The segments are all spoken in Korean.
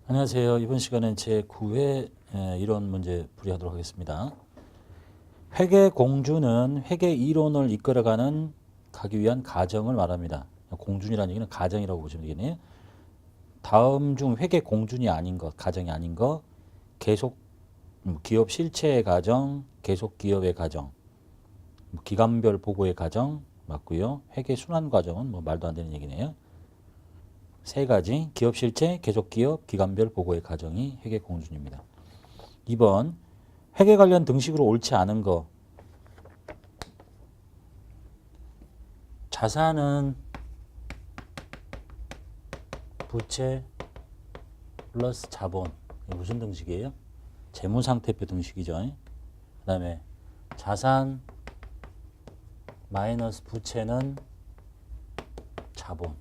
안녕하세요. 이번 시간은 제9회 이론 문제 풀이하도록 하겠습니다. 회계 공주는 회계 이론을 이끌어가는 가기 위한 가정을 말합니다. 공준이라는 얘기는 가정이라고 보시면 되겠네요. 다음 중 회계 공준이 아닌 것, 가정이 아닌 것, 계속 기업 실체의 가정, 계속 기업의 가정, 기간별 보고의 가정 맞고요. 회계 순환 과정은 뭐 말도 안 되는 얘기네요. 세 가지 기업 실체, 계속 기업, 기간별 보고의 과정이 회계 공준입니다. 2번 회계 관련 등식으로 옳지 않은 거. 자산은 부채 플러스 자본. 이게 무슨 등식이에요? 재무상태표 등식이죠. 그 다음에 자산 마이너스 부채는 자본.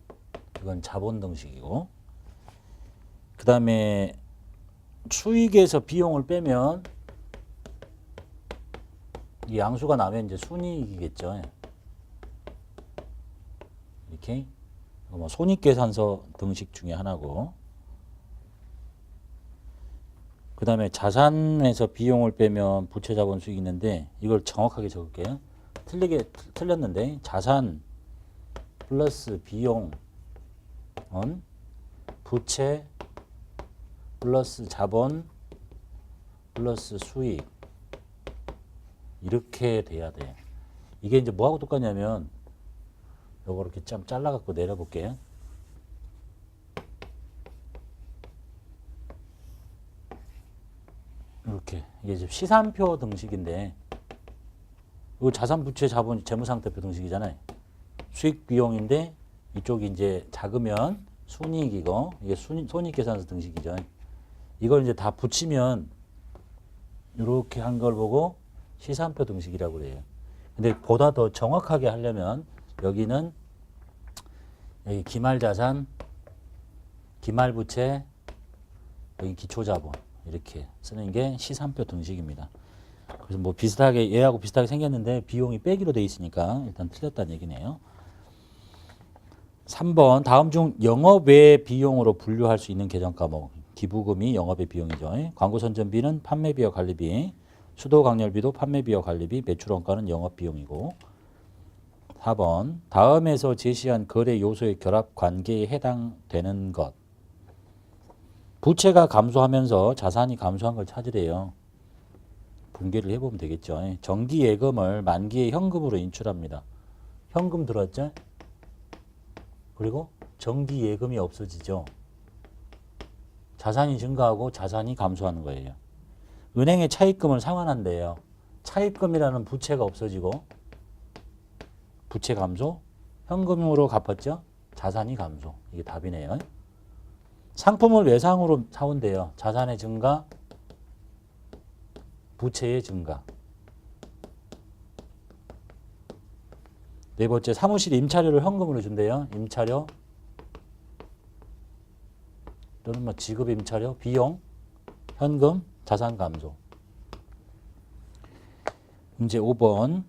이건 자본 등식이고, 그 다음에 수익에서 비용을 빼면 이 양수가 나면 이제 순이익이겠죠. 이렇게 뭐 손익계산서 등식 중에 하나고, 그 다음에 자산에서 비용을 빼면 부채 자본 수익이 있는데 이걸 정확하게 적을게요. 틀렸는데 자산 플러스 비용은 부채 플러스 자본 플러스 수익 이렇게 돼야 돼. 이게 이제 뭐하고 똑같냐면 요거 이렇게 좀 잘라갖고 내려볼게요. 이렇게 이게 이제 시산표 등식인데 이거 자산 부채 자본 재무상태표 등식이잖아요. 수익 비용인데 이쪽이 이제 작으면 순이익이고 이게 손익계산서 등식이죠. 이걸 이제 다 붙이면 이렇게 한 걸 보고 시산표 등식이라고 그래요. 근데 보다 더 정확하게 하려면 여기는 여기 기말자산, 기말부채, 여기 기초자본 이렇게 쓰는 게 시산표 등식입니다. 그래서 뭐 비슷하게 얘하고 비슷하게 생겼는데 비용이 빼기로 돼 있으니까 일단 틀렸다는 얘기네요. 3번 다음 중 영업 외 비용으로 분류할 수 있는 계정 과목. 기부금이 영업의 비용이죠. 광고 선전비는 판매비와 관리비, 수도 강렬비도 판매비와 관리비, 매출원가는 영업 비용이고. 4번 다음에서 제시한 거래 요소의 결합 관계에 해당되는 것. 부채가 감소하면서 자산이 감소한 걸 찾으래요. 분개를 해보면 되겠죠. 정기 예금을 만기에 현금으로 인출합니다. 현금 들어왔죠? 그리고 정기 예금이 없어지죠. 자산이 증가하고 자산이 감소하는 거예요. 은행의 차입금을 상환한대요. 차입금이라는 부채가 없어지고 부채 감소, 현금으로 갚았죠. 자산이 감소. 이게 답이네요. 상품을 외상으로 사온대요. 자산의 증가, 부채의 증가. 네 번째, 사무실 임차료를 현금으로 준대요. 임차료 또는 뭐 지급 임차료, 비용, 현금, 자산 감소. 문제 5번.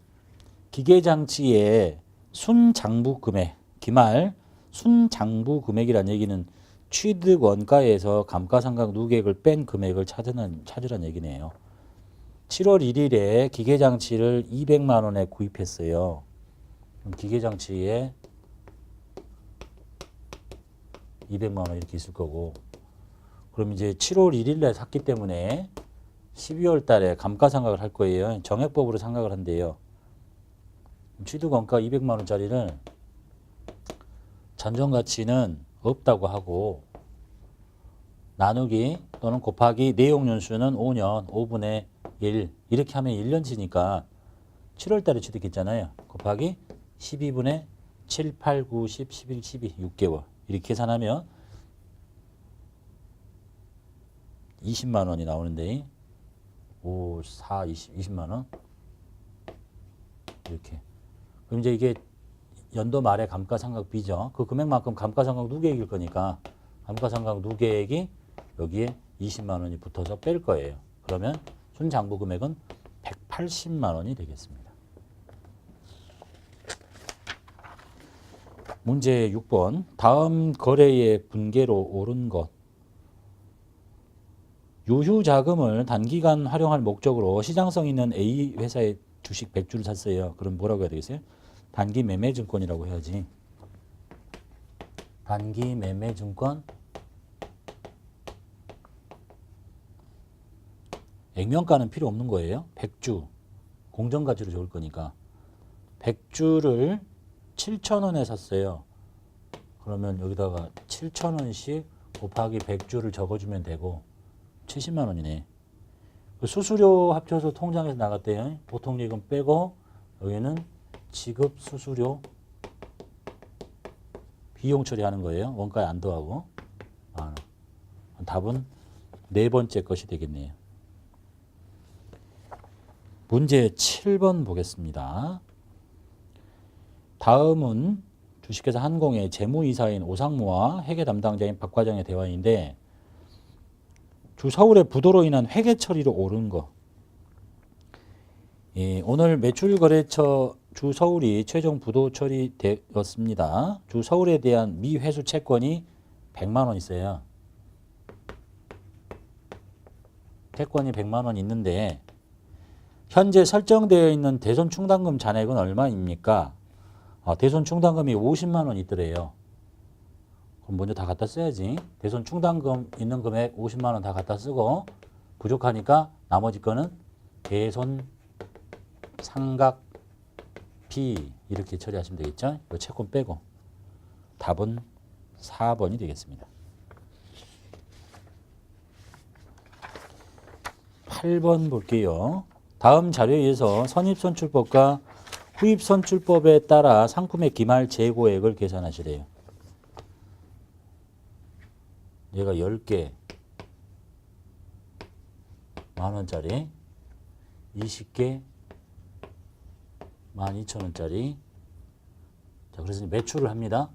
기계장치의 순장부 금액, 기말 순장부 금액이란 얘기는 취득 원가에서 감가상각 누계액을 뺀 금액을 찾으란 얘기네요. 7월 1일에 기계장치를 200만 원에 구입했어요. 그럼 기계장치에 200만 원 이렇게 있을 거고, 그럼 이제 7월 1일에 샀기 때문에 12월 달에 감가상각을 할 거예요. 정액법으로 상각을 한대요. 취득원가 200만 원짜리를 잔존가치는 없다고 하고 나누기 또는 곱하기 내용연수는 5년 5분의 1 이렇게 하면 1년치니까 7월 달에 취득했잖아요. 곱하기 12분의 7, 8, 9, 10, 11, 12 6개월 이렇게 계산하면 20만 원이 나오는데 5, 4, 20만 원 이렇게. 그럼 이제 이게 연도 말에 감가상각비죠. 그 금액만큼 감가상각 누계액일 거니까 감가상각 누계액이 여기에 20만 원이 붙어서 뺄 거예요. 그러면 순장부 금액은 180만 원이 되겠습니다. 문제 6번. 다음 거래의 분계로 옳은 것. 유휴 자금을 단기간 활용할 목적으로 시장성 있는 A 회사의 주식 100주를 샀어요. 그럼 뭐라고 해야 되겠어요? 단기 매매 증권이라고 해야지. 단기 매매 증권. 액면가는 필요 없는 거예요. 100주. 공정가치로 좋을 거니까. 100주를 7,000원에 샀어요. 그러면 여기다가 7,000원씩 곱하기 100주를 적어주면 되고 70만 원이네. 수수료 합쳐서 통장에서 나갔대요. 보통예금 빼고 여기는 지급 수수료 비용 처리하는 거예요. 원가에 안 더하고. 답은 네 번째 것이 되겠네요. 문제 7번 보겠습니다. 다음은 주식회사 한공의 재무이사인 오상무와 회계 담당자인 박 과장의 대화인데 주 서울의 부도로 인한 회계 처리로 오른 거. 오늘 매출거래처 주 서울이 최종 부도 처리되었습니다. 주 서울에 대한 미회수 채권이 100만 원 있어요. 채권이 100만 원 있는데 현재 설정되어 있는 대손 충당금 잔액은 얼마입니까? 대손 충당금이 50만 원 있더래요. 그럼 먼저 다 갖다 써야지. 대손 충당금 있는 금액 50만 원 다 갖다 쓰고 부족하니까 나머지 거는 대손 상각비 이렇게 처리하시면 되겠죠. 이 채권 빼고 답은 4번이 되겠습니다. 8번 볼게요. 다음 자료에 의해서 선입선출법과 후입선출법에 따라 상품의 기말 재고액을 계산하시래요. 얘가 10개 만원짜리, 20개 12,000원짜리. 자, 그래서 매출을 합니다.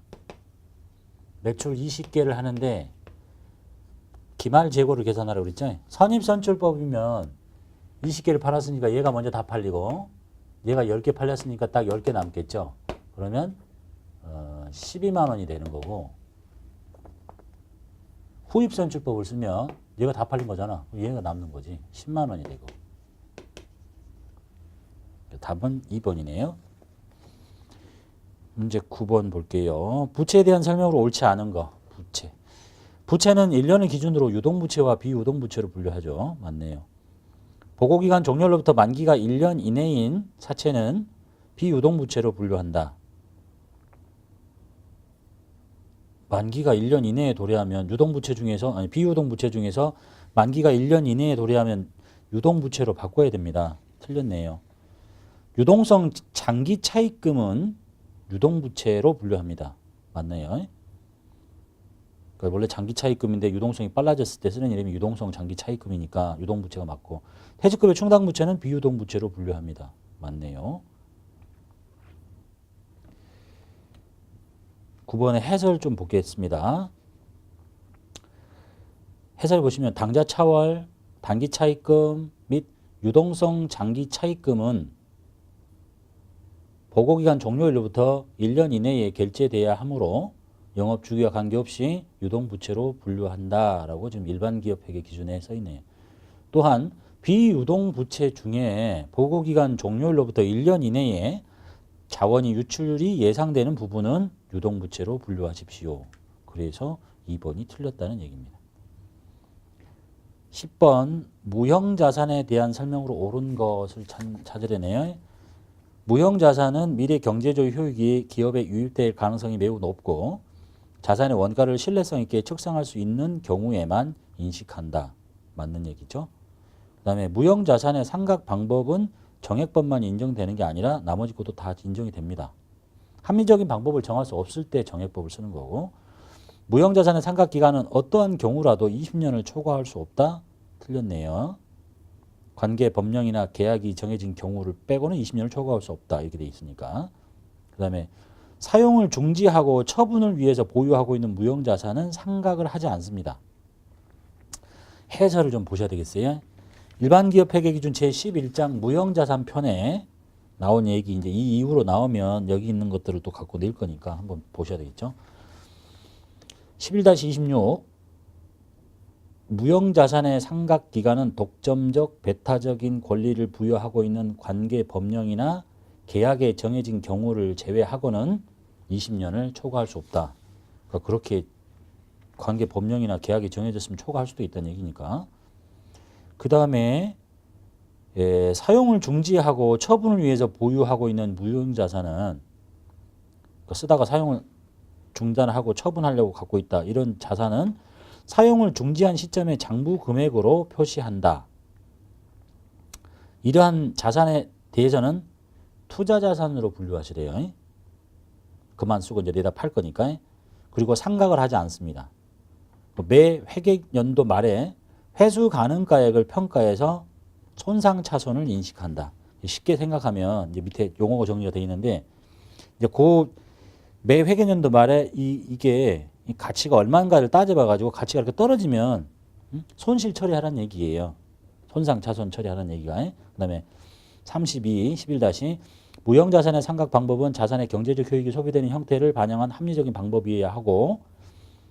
매출 20개를 하는데 기말 재고를 계산하라고 그랬죠. 선입선출법이면 20개를 팔았으니까 얘가 먼저 다 팔리고 얘가 10개 팔렸으니까 딱 10개 남겠죠. 그러면 12만 원이 되는 거고 후입선출법을 쓰면 얘가 다 팔린 거잖아. 얘가 남는 거지. 10만 원이 되고. 답은 2번이네요. 문제 9번 볼게요. 부채에 대한 설명으로 옳지 않은 거. 부채. 부채는 1년을 기준으로 유동부채와 비유동부채로 분류하죠. 맞네요. 보고기간 종료로부터 만기가 1년 이내인 사채는 비유동부채로 분류한다. 만기가 1년 이내에 도래하면 유동부채 중에서 비유동부채 중에서 만기가 1년 이내에 도래하면 유동부채로 바꿔야 됩니다. 틀렸네요. 유동성 장기 차입금은 유동부채로 분류합니다. 맞나요? 그러니까 원래 장기 차입금인데 유동성이 빨라졌을 때 쓰는 이름이 유동성 장기 차입금이니까 유동부채가 맞고 퇴직급여 충당부채는 비유동부채로 분류합니다. 맞네요. 9번의 해설 좀 보겠습니다. 해설 보시면 당좌 차월, 단기 차입금 및 유동성 장기 차입금은 보고기간 종료일로부터 1년 이내에 결제돼야 하므로 영업 주기와 관계없이 유동부채로 분류한다라고 지금 일반기업회계 기준에 써 있네요. 또한 비유동부채 중에 보고기간 종료일로부터 1년 이내에 자원이 유출이 예상되는 부분은 유동부채로 분류하십시오. 그래서 2번이 틀렸다는 얘기입니다. 10번 무형자산에 대한 설명으로 옳은 것을 찾으려네요. 무형자산은 미래 경제적 효익이 기업에 유입될 가능성이 매우 높고 자산의 원가를 신뢰성 있게 측정할 수 있는 경우에만 인식한다. 맞는 얘기죠. 그 다음에 무형자산의 상각 방법은 정액법만 인정되는 게 아니라 나머지 것도 다 인정이 됩니다. 합리적인 방법을 정할 수 없을 때 정액법을 쓰는 거고 무형자산의 상각기간은 어떠한 경우라도 20년을 초과할 수 없다. 틀렸네요. 관계 법령이나 계약이 정해진 경우를 빼고는 20년을 초과할 수 없다. 이렇게 돼 있으니까. 그 다음에 사용을 중지하고 처분을 위해서 보유하고 있는 무형자산은 상각을 하지 않습니다. 해설을 좀 보셔야 되겠어요. 일반기업회계기준 제11장 무형자산 편에 나온 얘기 이제 이 이후로 나오면 여기 있는 것들을 또 갖고 낼 거니까 한번 보셔야 되겠죠. 11-26 무형자산의 상각기간은 독점적, 배타적인 권리를 부여하고 있는 관계 법령이나 계약에 정해진 경우를 제외하고는 20년을 초과할 수 없다. 그러니까 그렇게 관계 법령이나 계약이 정해졌으면 초과할 수도 있다는 얘기니까. 그 다음에 사용을 중지하고 처분을 위해서 보유하고 있는 무형자산은 쓰다가 사용을 중단하고 처분하려고 갖고 있다. 이런 자산은 사용을 중지한 시점의 장부 금액으로 표시한다. 이러한 자산에 대해서는 투자자산으로 분류하시래요. 그만 쓰고 이제 내다 팔 거니까. 그리고 상각을 하지 않습니다. 매 회계연도 말에 회수 가능가액을 평가해서 손상차손을 인식한다. 쉽게 생각하면 이제 밑에 용어가 정리가 되어 있는데 이제 매 회계연도 말에 이게 이 가치가 얼마인가를 따져봐 가지고 가치가 이렇게 떨어지면 손실 처리하라는 얘기예요. 손상차손 처리하라는 얘기가. 그다음에 32, 11- 무형자산의 상각 방법은 자산의 경제적 효익이 소비되는 형태를 반영한 합리적인 방법이어야 하고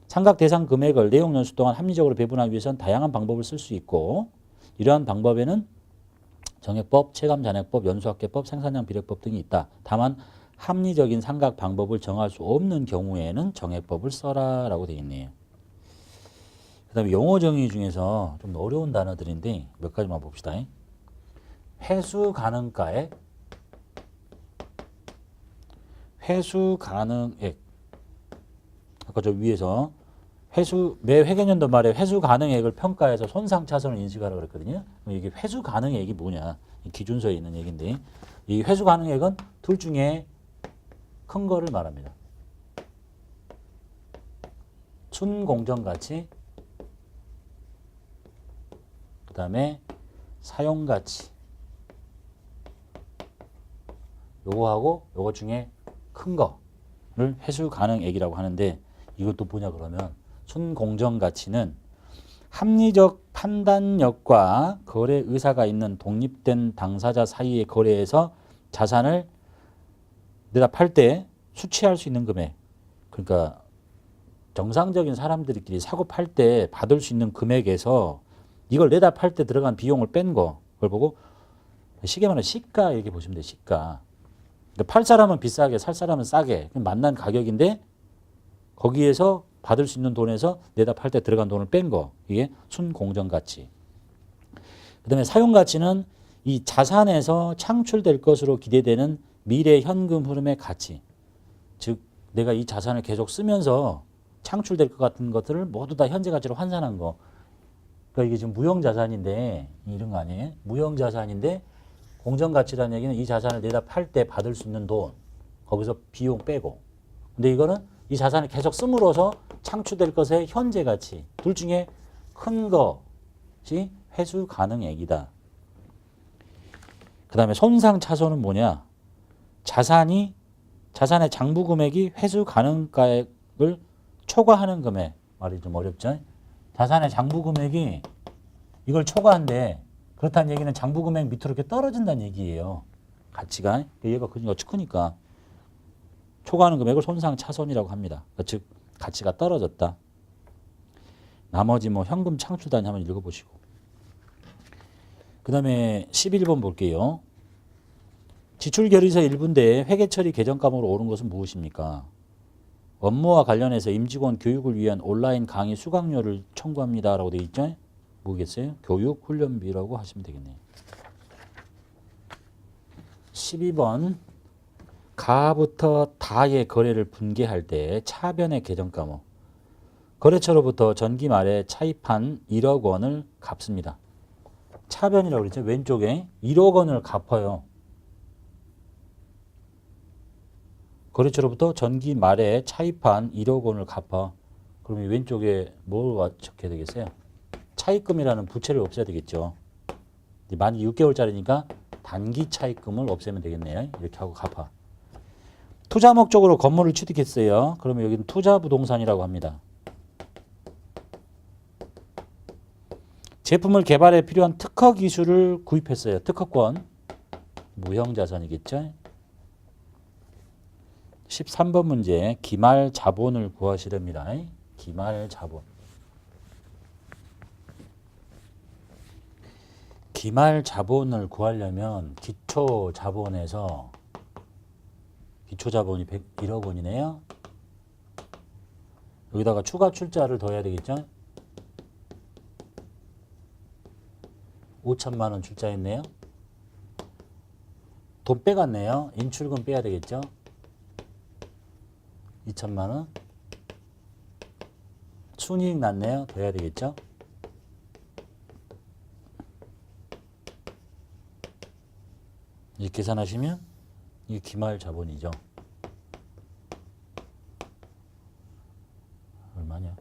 상각 대상 금액을 내용 연수 동안 합리적으로 배분하기 위해서는 다양한 방법을 쓸 수 있고 이러한 방법에는 정액법, 체감잔액법, 연수학계법, 생산량 비례법 등이 있다. 다만 합리적인 상각 방법을 정할 수 없는 경우에는 정액법을 써라 라고 되어 있네요. 그 다음에 용어 정의 중에서 좀 어려운 단어들인데 몇 가지만 봅시다. 회수 가능가액, 회수 가능액. 아까 저 위에서 매 회계연도 말에 회수 가능액을 평가해서 손상차손을 인식하라고 그랬거든요. 이게 회수 가능액이 뭐냐? 기준서에 있는 얘기인데 이 회수 가능액은 둘 중에 큰 거를 말합니다. 순공정가치, 그 다음에 사용가치. 요거하고 요거 중에 큰 거를 회수 가능액이라고 하는데 이것도 뭐냐 그러면 순공정가치는 합리적 판단력과 거래 의사가 있는 독립된 당사자 사이의 거래에서 자산을 내다 팔 때 수취할 수 있는 금액. 그러니까 정상적인 사람들끼리 사고 팔 때 받을 수 있는 금액에서 이걸 내다 팔 때 들어간 비용을 뺀 거. 그걸 보고 쉽게 말하면 시가 이렇게 보시면 돼요. 시가. 그러니까 팔 사람은 비싸게, 살 사람은 싸게. 만난 가격인데 거기에서 받을 수 있는 돈에서 내다 팔 때 들어간 돈을 뺀 거. 이게 순공정가치. 그 다음에 사용가치는 이 자산에서 창출될 것으로 기대되는 미래 현금 흐름의 가치. 즉 내가 이 자산을 계속 쓰면서 창출될 것 같은 것들을 모두 다 현재 가치로 환산한 거. 그러니까 이게 지금 무형자산인데 이런 거 아니에요? 무형자산인데 공정가치라는 얘기는 이 자산을 내다 팔 때 받을 수 있는 돈. 거기서 비용 빼고. 근데 이거는 이 자산을 계속 씀으로써 창출될 것의 현재 가치. 둘 중에 큰 것이 회수 가능액이다. 그 다음에 손상차손은 뭐냐? 자산의 장부 금액이 회수 가능가액을 초과하는 금액. 말이 좀 어렵죠? 자산의 장부 금액이 이걸 초과한데 그렇다는 얘기는 장부 금액 밑으로 이렇게 떨어진다는 얘기예요. 가치가. 얘가 크니까. 초과하는 금액을 손상차손이라고 합니다. 즉 가치가 떨어졌다. 나머지 뭐 현금 창출 단위 한번 읽어보시고. 그 다음에 11번 볼게요. 지출결의서 1부인데 회계처리 개정감으로 옳은 것은 무엇입니까? 업무와 관련해서 임직원 교육을 위한 온라인 강의 수강료를 청구합니다. 라고 되어 있죠? 뭐겠어요? 교육 훈련비라고 하시면 되겠네요. 12번. 가부터 다의 거래를 분개할 때 차변의 개정과목. 거래처로부터 전기 말에 차입한 1억 원을 갚습니다. 차변이라고 그랬죠. 왼쪽에 1억 원을 갚아요. 거래처로부터 전기 말에 차입한 1억 원을 갚아. 그러면 왼쪽에 뭘 적혀야 되겠어요? 차입금이라는 부채를 없애야 되겠죠. 만기 6개월짜리니까 단기 차입금을 없애면 되겠네요. 이렇게 하고 갚아. 투자 목적으로 건물을 취득했어요. 그러면 여기는 투자 부동산이라고 합니다. 제품을 개발에 필요한 특허 기술을 구입했어요. 특허권. 무형자산이겠죠. 13번 문제. 기말 자본을 구하시렵니다. 기말 자본. 기말 자본을 구하려면 기초 자본에서 기초 자본이 1억 원이네요. 여기다가 추가 출자를 더해야 되겠죠? 5천만 원 출자했네요. 돈 빼갔네요. 인출금 빼야 되겠죠? 2천만 원. 순이익 났네요. 더해야 되겠죠? 이렇게 계산하시면 이게 기말 자본이죠. 얼마냐?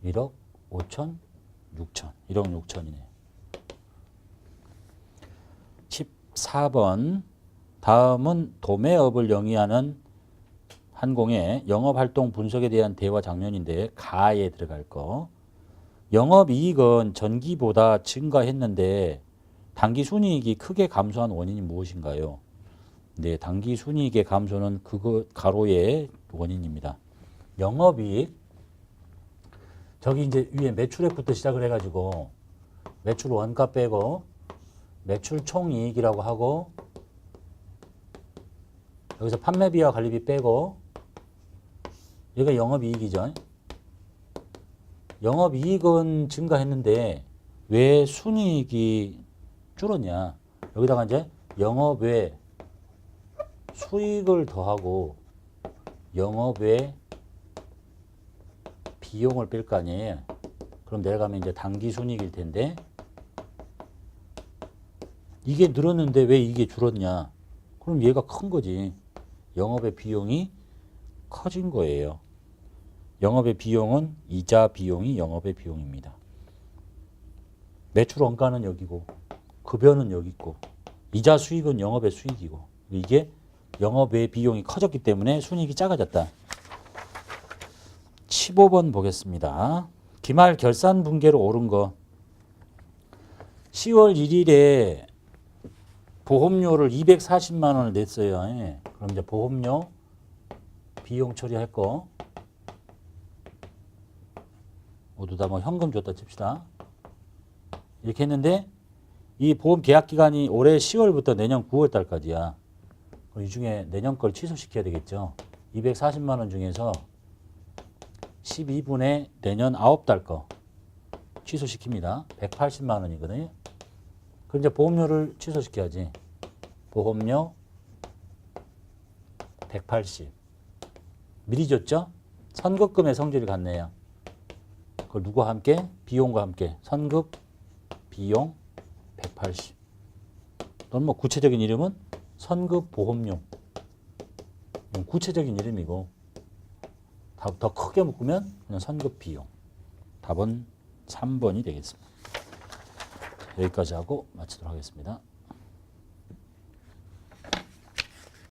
1억 5천 6천. 1억 6천이네요. 14번. 다음은 도매업을 영위하는 한공의 영업활동 분석에 대한 대화 장면인데 가에 들어갈 거. 영업이익은 전기보다 증가했는데 당기순이익이 크게 감소한 원인이 무엇인가요? 네, 당기순이익의 감소는 그거 가로의 원인입니다. 영업이익, 저기 이제 위에 매출액부터 시작을 해가지고 매출 원가 빼고 매출 총이익이라고 하고 여기서 판매비와 관리비 빼고 여기가 영업이익이죠. 영업이익은 증가했는데 왜 순이익이 줄었냐. 여기다가 이제 영업외 수익을 더하고 영업외 비용을 뺄 거 아니에요. 그럼 내려가면 이제 당기순이익일 텐데 이게 늘었는데 왜 이게 줄었냐. 그럼 얘가 큰 거지. 영업의 비용이 커진 거예요. 영업의 비용은 이자 비용이 영업의 비용입니다. 매출 원가는 여기고 급여는 여기 있고 이자 수익은 영업의 수익이고 이게 영업의 비용이 커졌기 때문에 순이익이 작아졌다. 15번 보겠습니다. 기말 결산 분계로 오른 거. 10월 1일에 보험료를 240만 원을 냈어요. 예. 그럼 이제 보험료 비용 처리할 거 모두 다 뭐 현금 줬다 칩시다. 이렇게 했는데 이 보험 계약 기간이 올해 10월부터 내년 9월 달까지야. 이 중에 내년 걸 취소시켜야 되겠죠. 240만 원 중에서 12분의 내년 9달 거 취소시킵니다. 180만 원이거든요. 그럼 이제 보험료를 취소시켜야지. 보험료 180. 미리 줬죠? 선급금의 성질이 같네요. 그걸 누구와 함께? 비용과 함께. 선급, 비용 180. 또는 뭐 구체적인 이름은 선급 보험료. 구체적인 이름이고 더 크게 묶으면 그냥 선급 비용. 답은 3번이 되겠습니다. 여기까지 하고 마치도록 하겠습니다.